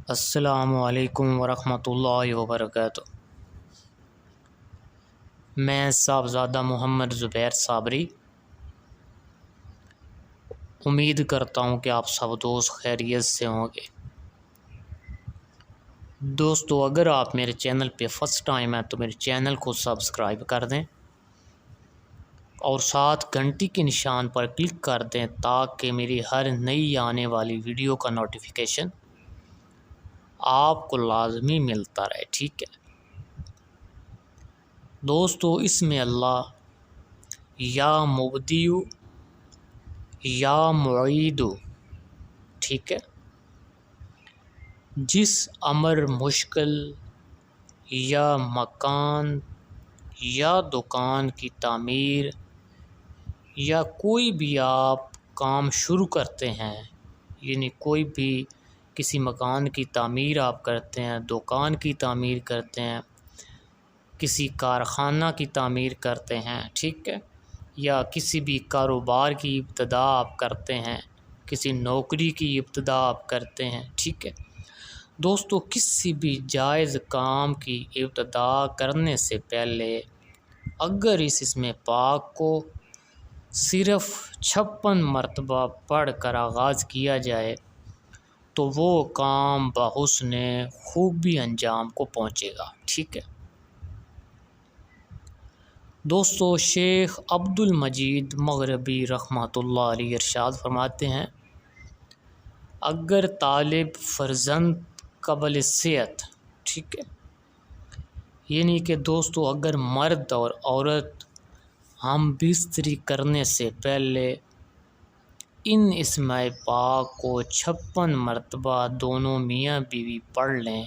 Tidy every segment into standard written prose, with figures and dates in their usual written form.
السلام علیکم ورحمۃ اللہ وبرکاتہ۔ میں صاحبزادہ محمد زبیر صابری امید کرتا ہوں کہ آپ سب دوست خیریت سے ہوں گے۔ دوستو، اگر آپ میرے چینل پہ فرسٹ ٹائم ہیں تو میرے چینل کو سبسکرائب کر دیں اور ساتھ گھنٹی کے نشان پر کلک کر دیں تاکہ میری ہر نئی آنے والی ویڈیو کا نوٹیفیکیشن آپ کو لازمی ملتا رہے، ٹھیک ہے دوستو۔ اس میں اللہ یا مبدیو یا معیدو، ٹھیک ہے، جس امر مشکل یا مکان یا دکان کی تعمیر یا کوئی بھی آپ کام شروع کرتے ہیں، یعنی کوئی بھی کسی مکان کی تعمیر آپ کرتے ہیں، دکان کی تعمیر کرتے ہیں، کسی کارخانہ کی تعمیر کرتے ہیں، ٹھیک ہے، یا کسی بھی کاروبار کی ابتدا آپ کرتے ہیں، کسی نوکری کی ابتدا آپ کرتے ہیں، ٹھیک ہے دوستو۔ کسی بھی جائز کام کی ابتدا کرنے سے پہلے اگر اسم پاک کو صرف 56 مرتبہ پڑھ کر آغاز کیا جائے تو وہ کام بحسن خوبی انجام کو پہنچے گا، ٹھیک ہے دوستو۔ شیخ عبد المجید مغربی رحمۃ اللہ علیہ ارشاد فرماتے ہیں، اگر طالب فرزند قبل صحت، ٹھیک ہے، یعنی کہ دوستو اگر مرد اور عورت ہم بستری کرنے سے پہلے ان اسم پاک کو 56 مرتبہ دونوں میاں بیوی پڑھ لیں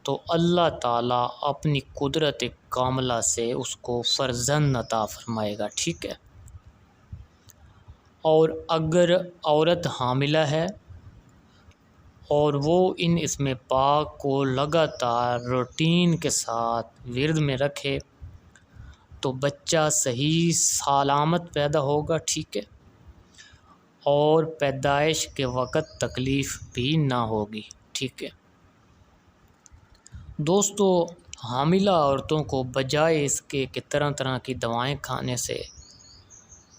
تو اللہ تعالیٰ اپنی قدرت کاملہ سے اس کو فرزند عطا فرمائے گا، ٹھیک ہے۔ اور اگر عورت حاملہ ہے اور وہ ان اسم پاک کو لگاتار روٹین کے ساتھ ورد میں رکھے تو بچہ صحیح سلامت پیدا ہوگا، ٹھیک ہے، اور پیدائش کے وقت تکلیف بھی نہ ہوگی، ٹھیک ہے دوستو۔ حاملہ عورتوں کو بجائے اس کے کہ طرح طرح کی دوائیں کھانے سے،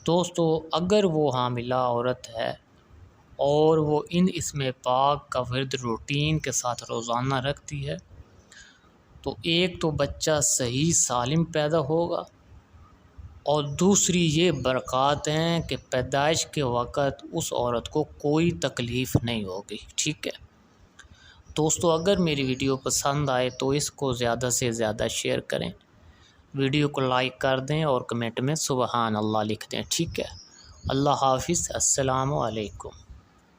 دوستو اگر وہ حاملہ عورت ہے اور وہ ان اسم پاک کا ورد روٹین کے ساتھ روزانہ رکھتی ہے تو ایک تو بچہ صحیح سالم پیدا ہوگا اور دوسری یہ برکات ہیں کہ پیدائش کے وقت اس عورت کو کوئی تکلیف نہیں ہوگی، ٹھیک ہے دوستو۔ اگر میری ویڈیو پسند آئے تو اس کو زیادہ سے زیادہ شیئر کریں، ویڈیو کو لائک کر دیں اور کمنٹ میں سبحان اللہ لکھ دیں، ٹھیک ہے۔ اللہ حافظ، السلام علیکم۔